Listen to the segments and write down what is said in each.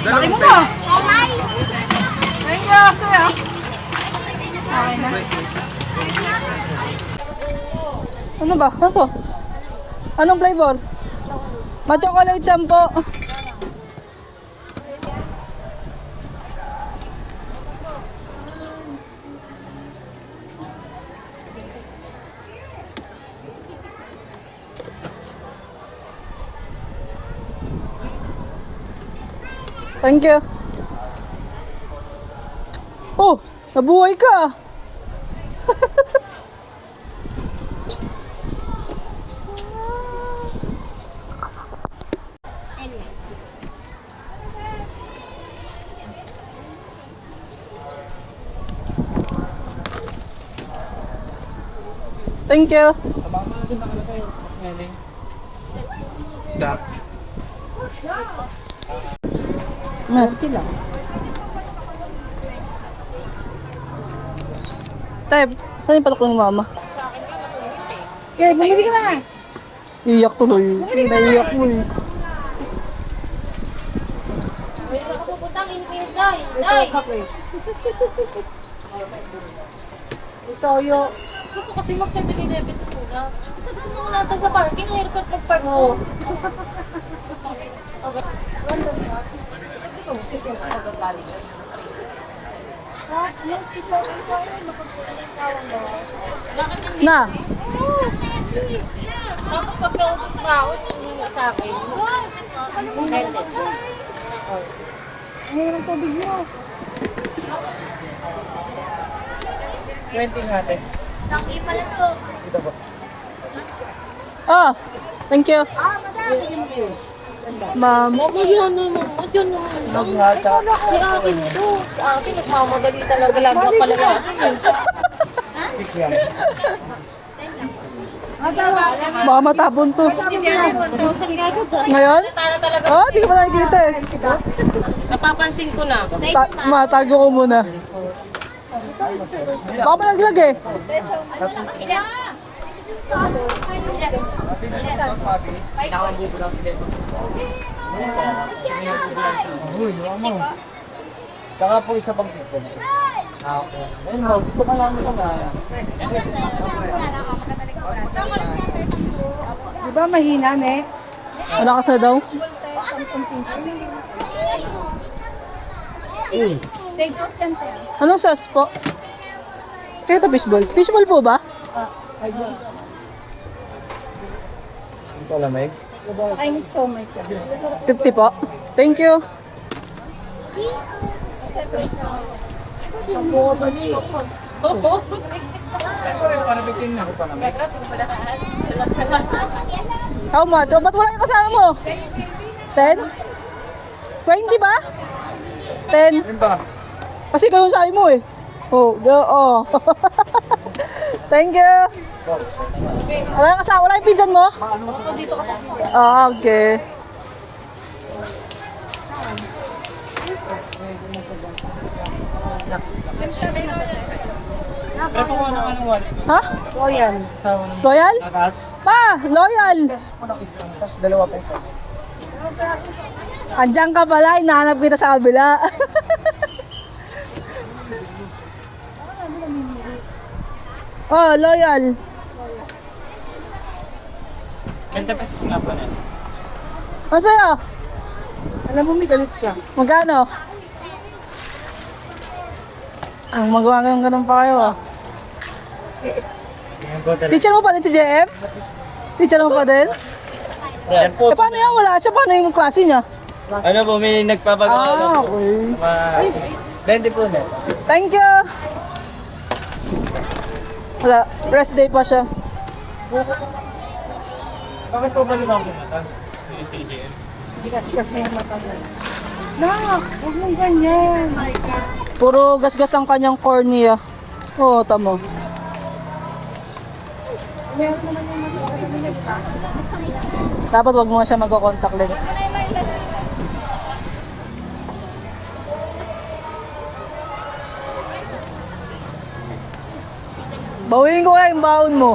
Laki mo na. Thank you, sa'yo. Okay na. Ano ba? Ano to? Anong flavor? Ma-chocolate 10. Thank you. Oh, nabuhay ka. Thank you. Stop. Tay, saan yung patok ng mama? Okay, bumili ka na. Iyak tuloy. Naiyak mo eh. May nakapuputang Day! Toyo. Gusto kasi mag-7-Eleven muna. Sabi ko muna natin sa parking, haircut mag-park mo. Okay. Sabi ko, hindi ko magagaling. Lakad yung Na. Tapos pagkausap pa ako, yung sa akin. Headless. Ngayon ang tubig mo. 20 natin. Dito po. Oh, thank you. Ma'am. Yan naman. Yan naman. Naghata. Si akin to. Si akin, nagmamadali talaga lang ang palalaki. Tikyan. Baka matapon to. Ngayon? Oh, di ka pa nakikita eh. Napapansin ko na. Matago ko muna. Baka pa naglag eh. Uy, ano? Saka po isa pang tikyan. Okay. Ayun mo, dito ka lang ito na. Di ba mahina, ne? Malakas na daw. Anong sauce po? Kaya ito fishball. Fishball po ba? Ito lamig. Ay, so my God. 50 po. Thank you. Sorry, paano bitin na? Ito lamig. How much? O, ba't wala yung kasama mo? 10? 20 ba? 10. Yun ba? Kasi ganun sabi mo eh. Oh, oh. Thank you. Wala yung kasama, wala yung pinsan mo? Ah, okay. Pero kung ano wallet ko. Ha? O yan. Sa Loyal? takas. Pa, loyal. Tapos dalawa pa ito. Andiyan ka pala, hinahanap kita sa kabila. Oh, loyal. 20 pesos nga pa na. Ano sa'yo? Alam mo, may galit ka. Magkano? Ang magawa ng ganun pa kayo ah. Teacher mo pa din si JM? Teacher mo pa din? Yan po. Eh paano yan? Wala siya. Paano yung klase niya? Ano po, may nagpapagawa lang Ah, po. okay. 20 po na. Thank you! Wala. Rest day pa siya. Bakit po ba naman po mata? Gas-gas na yung mata mo. Nak, huwag mong ganyan. Puro gasgas ang kanyang cornea. Oo, tamo. Dapat wag mo siya mag-contact lens. Bawiin ko nga yung baon mo.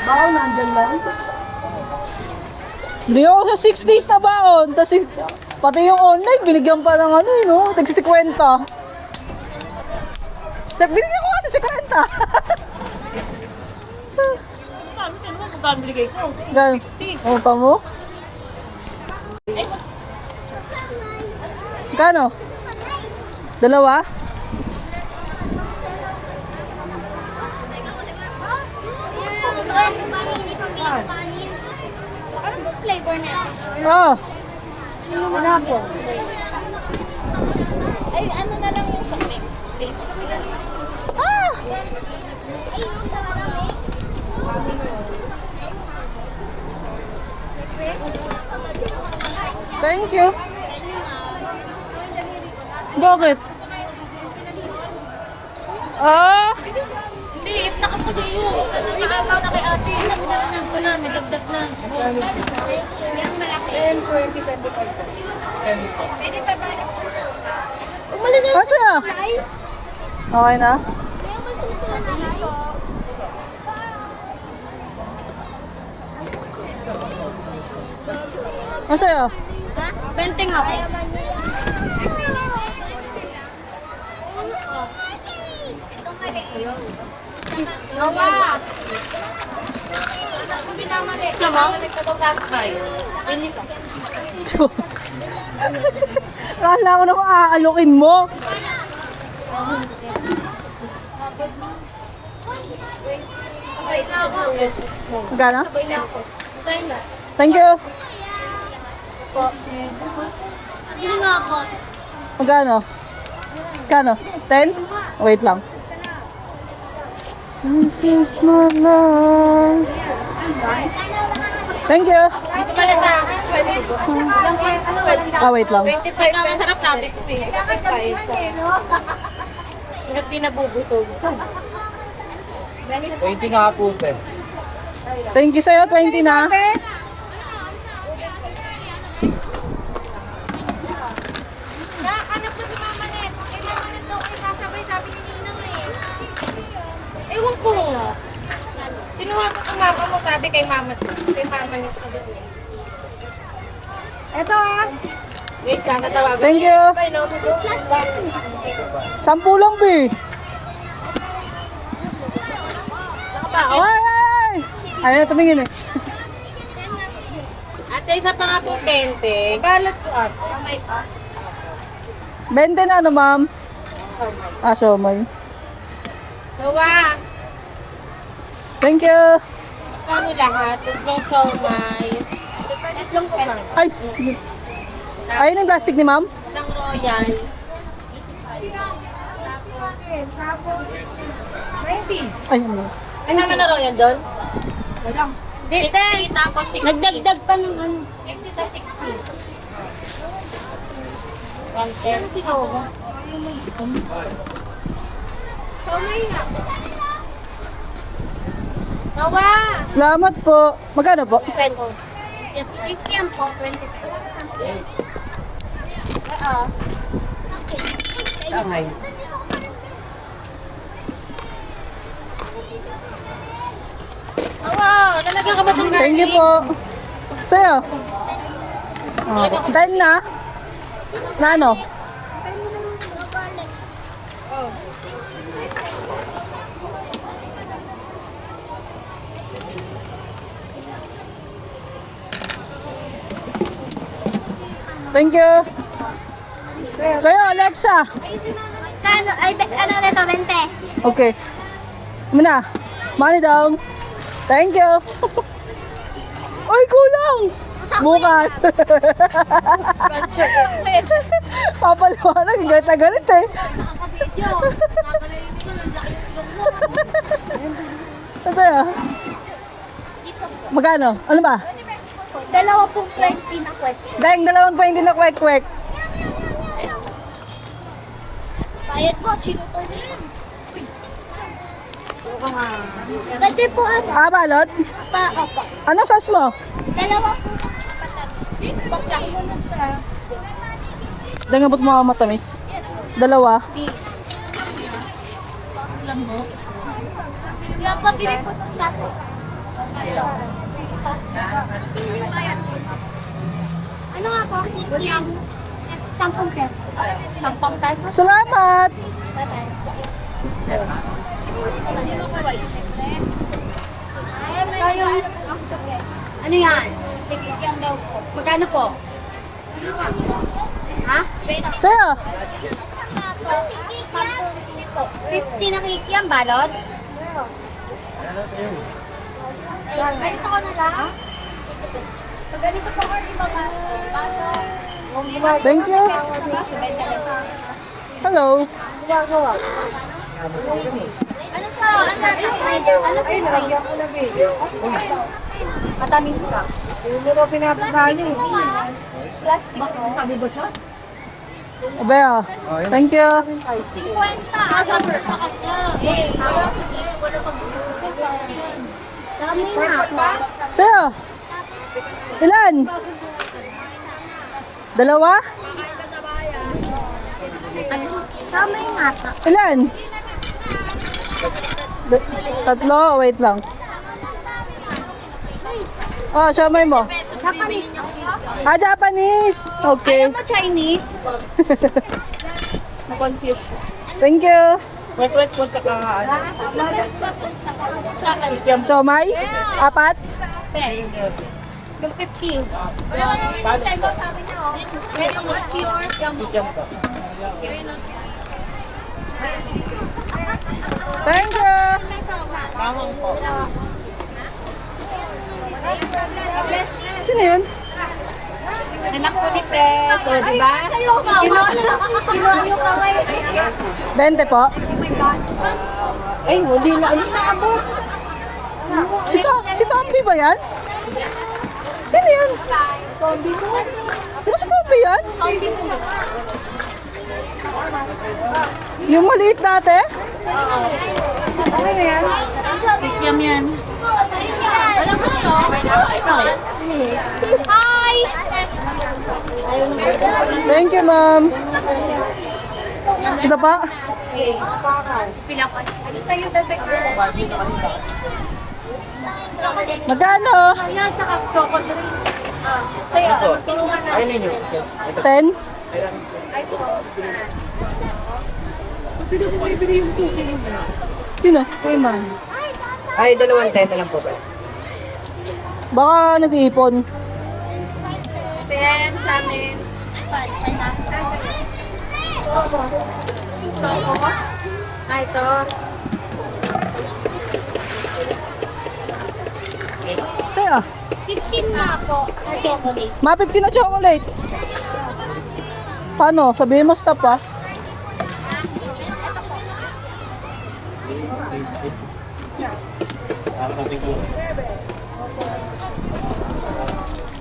Bawal nandyan lang. Binigyan ko sa 6 days na baon. Tapos pati yung online, binigyan pa ng ano no? Tagsi 50. Binigyan ko kasi 50. Magkano binigay ko? Gan. Oh, tamo? Kano? Dalawa? Anong flavor na yan? Oh. Wala po. Ay, ano na lang yung sa cake. Ah! Thank you. Bakit? Ah! Hindi, nakapudo yun. Naagaw na kay ate. Pinaranan ko na, nagdagdag na. Yung malaki. 10, 20, 25. Pwede pa balik ko. Umalis na. Kasi na? Okay na? Masaya? 20 nga po. Itong maliit. Nawa! Anak ko binamalik. Binamalik ka daw sa akin. Akala ko naman aalukin mo. Okay, sa ako. Magkano? Sabay na ako. Sabay na. Thank you. Hindi nga ako. Magkano? Magkano? 10? Wait lang. This is my life. Thank you. Dito pala sa akin. Pwede. Ah, wait lang. 25 na sarap sabi ko eh. Hanggat di nabubutog. 20 nga po, te. Thank you sa'yo, 20 na. Anak ko si Mama Net. Kay Mama Net daw kayo sasabay, sabi ni Ninang eh. Ewan ko. Tinuwag ko kung mama mo, sabi kay Mama Net. Kay Mama Net sabi niya. Ito ah. Wait ka, natawagan. Thank you. Bye, no? 10 lang, be. Nakabaon. Ay, ay! Ayaw na tumingin eh. Ate, isa pa nga po 20. Balot ko ah. 20 na ano, ma'am? Ah, so may. Nawa! Thank you. Kano lahat? Tatlong siomay. Tatlong ko lang. Ay, sige. Ayun yung plastic ni ma'am? Isang royal. 20. Ay, ano? Ay, naman na royal doon? Walang. 60 tapos 60. Nagdagdag pa ng ano. 50 sa 60. 130 ko. Siomay nga. Nawa! Salamat po. Magkano po? 20. 50 yan po, 20 pesos. Oo. Shanghai. Wow, lalagyan ka ba itong garlic? Thank you po. Sa'yo? Oh, 10 na? Na ano? Thank you. Sa'yo, Alexa. Kano, ay, ano nito, 20? Okay. Muna. Money down. Thank you. Ay, kulang. Bukas. Papaliwanag, galit na galit eh. Nakaka-video. Nakaka-video ko, nandiyan Masaya. Magkano? Ano ba? Dalawa pong 20 na kwet. Dahil 2.20 na kwek-kwek. Bayad po, sino po na yan? Pwede po ano? Ah, balot? Opo. Ano sauce mo? Dalawa po patamis. Bakla. Dahil mo mga matamis. Dalawa. Napabili po ng tato. Ayun. Hindi bayad. Kikiam. 10 pesos. 10 pesos. Salamat! Tayo. Ano yan? Kikiam daw po. Magkano po? Ha? Sa'yo. 50 na kikiam, balot? Ganito ko na lang. Pag ganito po ko, di ba baso? Thank you. Hello. Ano sa, ano matamis ka. Hindi ko pinapakain yun. Abaya. Thank you. 50. Dami na. Sa'yo. Ilan? Dalawa? Dami nga. Ilan? Tatlo? Wait lang. Oh, siomay mo. Japanese. Ah, Japanese. Okay. Ayaw mo Chinese? Na-confuse. Thank you. Wait, punta ka nga. Siomay? Apat? Yung 15. Thank you. Sino yun? Anak ko ni Pes, o diba? Kinuha yung kamay. 20 po. Ay, hindi na abot. Si Tommy ba yan? Sino yan? Di ba si Tommy yan? Yung maliit natin? Kikiam yan. Hi! Thank you, ma'am. Ito pa? Magkano? Sa'yo, 10? Sino? Ay, 210 lang po ba? Baka nag-iipon. 10 sa amin. Ay, ito. Sa'yo? 15 na po sa chocolate. Mga 15 na chocolate. Paano? Sabihin mo stop ah.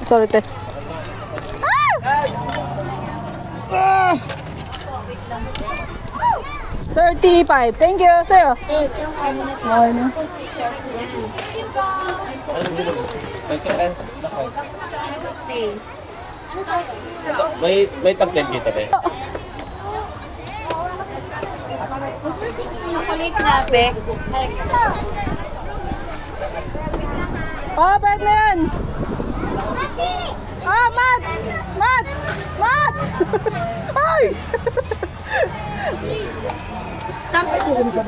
Sorry, te. Ah! 35. Thank you. Sa'yo. Okay na. May tag 10 dito eh. Chocolate na, be. Oh, pwede na yan. Ah, Matt! Matt! Matt! Ay!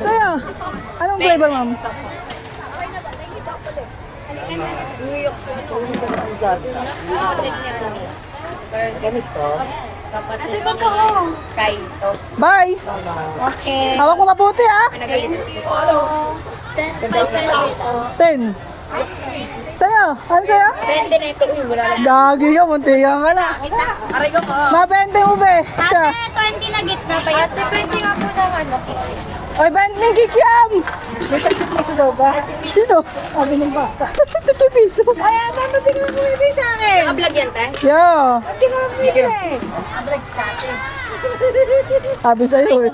Sa'yo. Anong flavor, ma'am? Ito totoo. Bye! Okay. Hawak mo mabuti, ah. 10 pesos. 10. Sa'yo? Ano sa'yo? 20 na ito. Gagi ka, muntikan ka na. Aray ko po. Mabente mo, be. Siya. Ate, 20 na gitna ba yan? Ate, 20 nga po naman. Oy, 20 kikiam! May 30 piso daw ba? Sino? Sabi ng bata. 30 piso. Ay, ano tingnan mo ibig sa akin? Nakablog yan, te? Yo! Hindi ko mabili. Sabi sa'yo eh.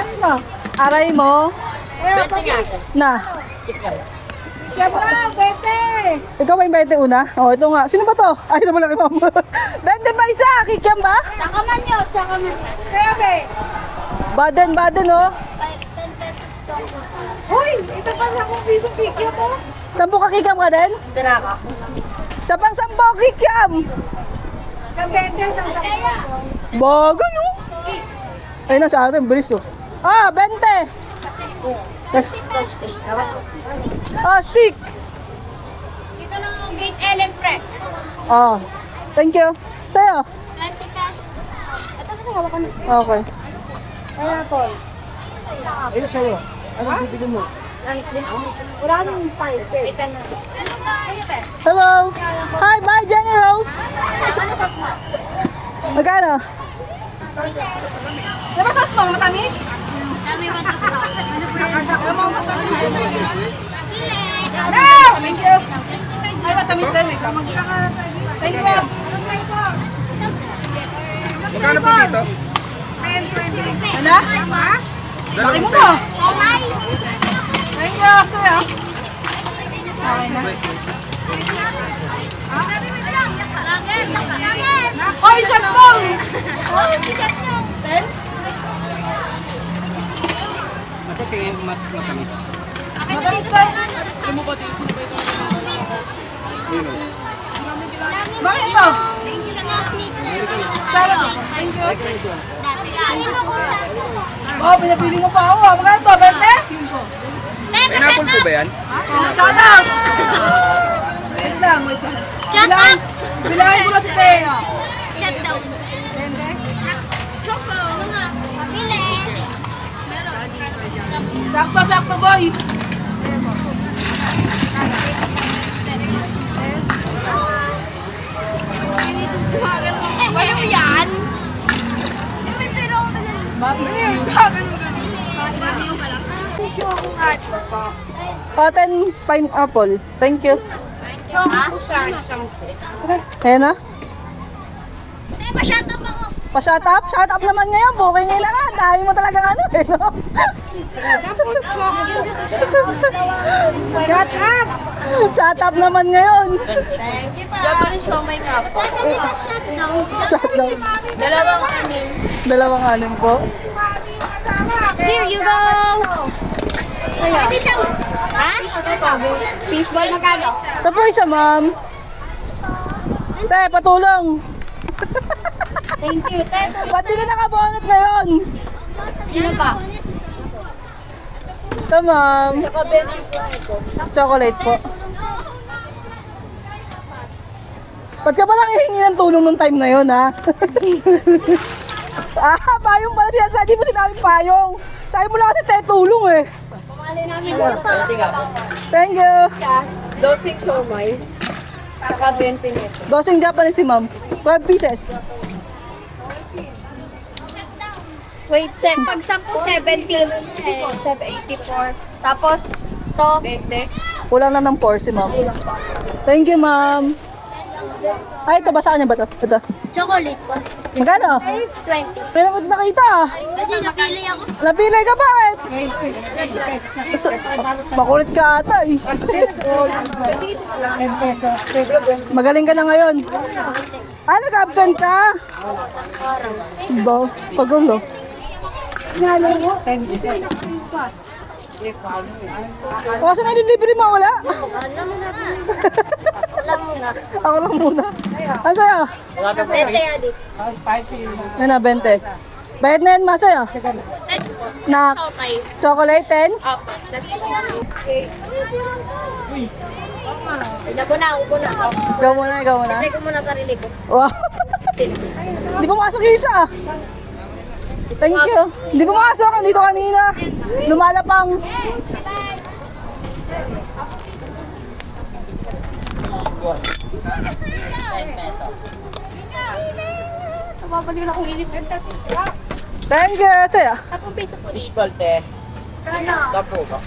Ano? Aray mo. 20 nga. Na. Kaya ba, pwede. Ikaw ba yung 20 una? Oh, ito nga. Sino ba to? Ay, ito pala kay mama. 20 ba isa? Kikiam ba? Tsaka man yun, tsaka man. Kaya ba? Baden, oh. 10 pesos to. Hoy, ito pa sa kong piso kikyo mo. 10 ka kikiam ka din? Dala ka. Sa pang 10 kikiam! Bagal, oh. Ayun na sa atin, bilis, oh. Ah, 20. Yes. Ah, stick. Dito lang ang gate Ellen Prep. Ah, thank you. Sa'yo? Mexican. Ito na hawakan. Okay. Ayun sa'yo. Anong bibili mo? Wala nang pipe. Ito na. Hello. Hi, bye, Jenny Rose. Magkano? Diba sauce mo, matamis? Dami ba ito sa? Thank you. Ay, matamis din. Thank you. Magkano po dito? Ano? Laki mo mo. Omay! Thank you. Sa'yo. Lager! Lager! Oy, shot ball. Oh, sikat nyo! Ito tingin matamis. Matamis din. Bakit ito? Sarap. Thank you. Oh, pinapili mo pa ako. Magkano ito? 20? Pineapple po ba yan? Shut up! Wait lang, wait lang. Shut up! Bilangin ko na si Teo. Shut down. Choco! Ano nga? Pabili! Meron. Sakto, boy. Ano mo yan? Cotton pineapple. Thank you. Ayan na. Eh, pa-shut up ako. Pa-shut up? Shut up naman ngayon. Booking nila nga. Dahil mo talagang ano eh, no? Shut up! Shut up naman ngayon. Japanese siomay nga po. Pwede ba shut down? Shut down. Dalawang anin. Dalawang anin po. Here you go! Pwede sa... Ha? Fishball magkano? Ito po isa, ma'am. Te, patulong. Thank you. Ba't di ka nakabonot ngayon? Sino pa? Ito, ma'am. Chocolate po. Ba't ka ba lang hihingi ng tulong nung time na yun, ha? Payong pala siya. Di mo sinabing payong. Sabi mo lang kasi te, tulong eh. Pamali namin dito. Thank you. Dosing siomay. Saka 20 nito. Dosing Japanese si ma'am. 12 pieces. Wait, pag 10, 70. 784. Tapos, to. 20. Kulang na ng 4 si ma'am. Thank you, ma'am. Ay, ito ba sa kanya ba ito? Ito. Chocolate po. Magkano? 20. Meron ko nakita ah. Kasi napili ako. Napili ka bakit? Makulit ka ata eh. Magaling ka na ngayon. Ah, nag-absent ka? Ba, pagulo. O, kasi nalilibre mo, wala? Ako lang muna. Ano sa'yo? 20 nga dito. Yan na, 20. Bayad na yan, masaya. Na Okay. chocolate 10? Opo. That's Ubo na. Ikaw muna, ikaw muna. Try ko muna sarili ko. Wow. Hindi pumasok yung isa. Thank you. Hindi pumasok, dito kanina. Lumalapang. Mababalik na akong init. Thank you. Saya. Tapong piso po. Fishball te. Ano? Tapo ba?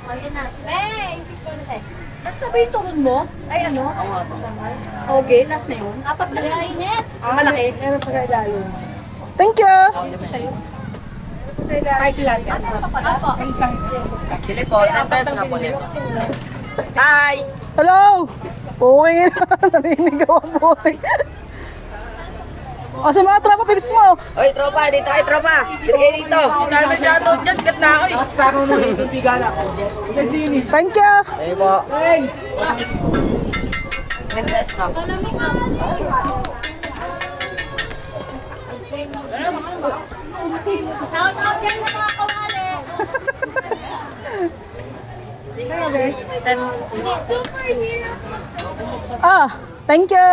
Ayun na. Eh, fishball na tayo. Basta ba yung turon mo? Ay ano? Okay, last na yun. Apat na lang. Init. Malaki. Meron pa kayo lalo. Thank you. Spicy latte. Opo. Sili po, 10 pesos na po dito. Hi! Hello. Okay na. Narinig ako ang putik. O, sa mga tropa pips mo. Oy, tropa! Dito kayo, tropa! Bigay dito! Dito namin shoutout dyan! Sikat na ako eh! Thank you. Ayun po. Malamig na. Shout out yan sa mga kawali. Superhero. Ah, thank you.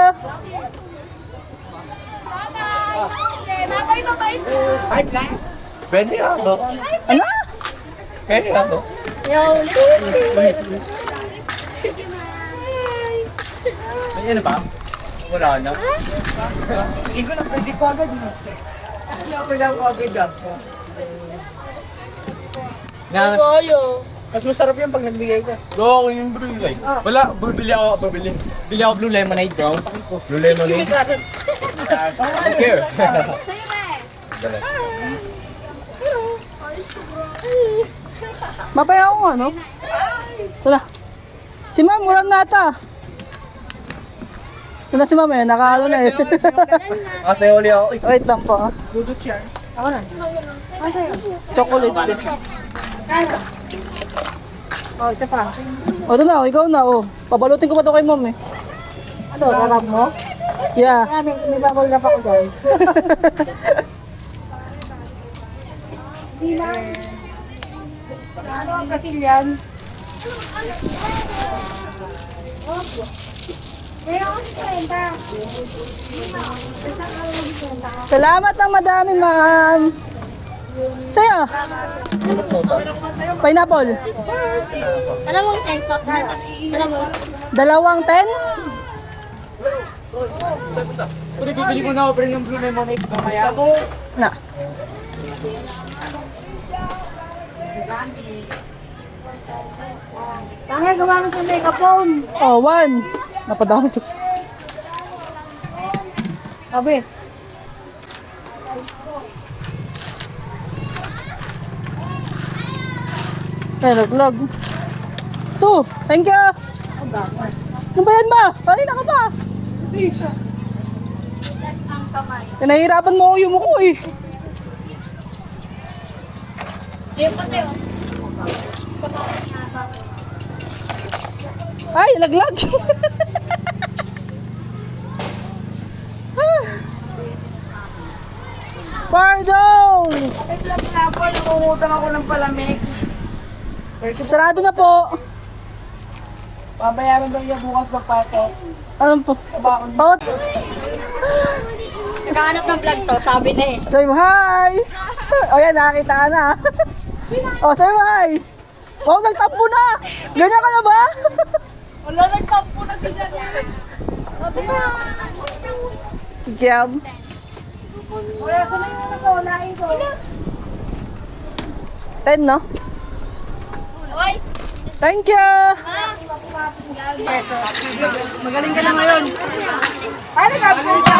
Pwede ako. Ano? Pwede ako. May ano pa? Wala na. Hindi ko na pwede ko agad. Hindi ako lang agad. Mas masarap yung pag nagbigay ka. Oo, yung blue light. Wala, bibili ako. Bili ako blue lemonade, bro. Blue lemonade. I don't care. Sa'yo ba Ayos ko bro. Mapaya ako nga, no? Wala. Si ma'am, ulam na ata. Ito na si ma'am eh, nakaano na eh. Kasi uli ako. Wait lang po ah. Dudot siya. Chocolate din. Oh, isa pa. O, ito na, oh, ikaw na, oh. Pabalutin ko pa ito kay ma'am eh. Ano, narap mo? Yeah. May babal na pa ko dyan. Ano ang katilyan? Salamat ng madami, ma'am. Sa'yo? Pineapple. Dalawang 10 po. Dalawang 10? Pero bibili ko na ako ng blue lemonade mamaya. Na. Tangay, gawa mo sa megaphone. Oh, 1. Napadami ko. Sabi. Nalaglag. 2. Thank you. Ano ba yan ba? Kanina ka pa. Pinahirapan mo ako yung muko eh. Ayun pa tayo. Ay, laglag. Pardon! Nangungutang ako ng palamig. Sarado na po. Babayaran daw niya bukas magpasok. Ano po? Sa bakon. Bawat. Nagkahanap ng vlog to, sabi na eh. Say mo hi! O yan, nakakita ka na. O, say mo hi! Wow, nagtampo na! Ganyan ka na ba? Wala, nagtampo na si Janine. Gab. Wala ko na yung nakulain ko. 10, no? Oy! Thank you! Magaling ka na ngayon. Ano, absent ka?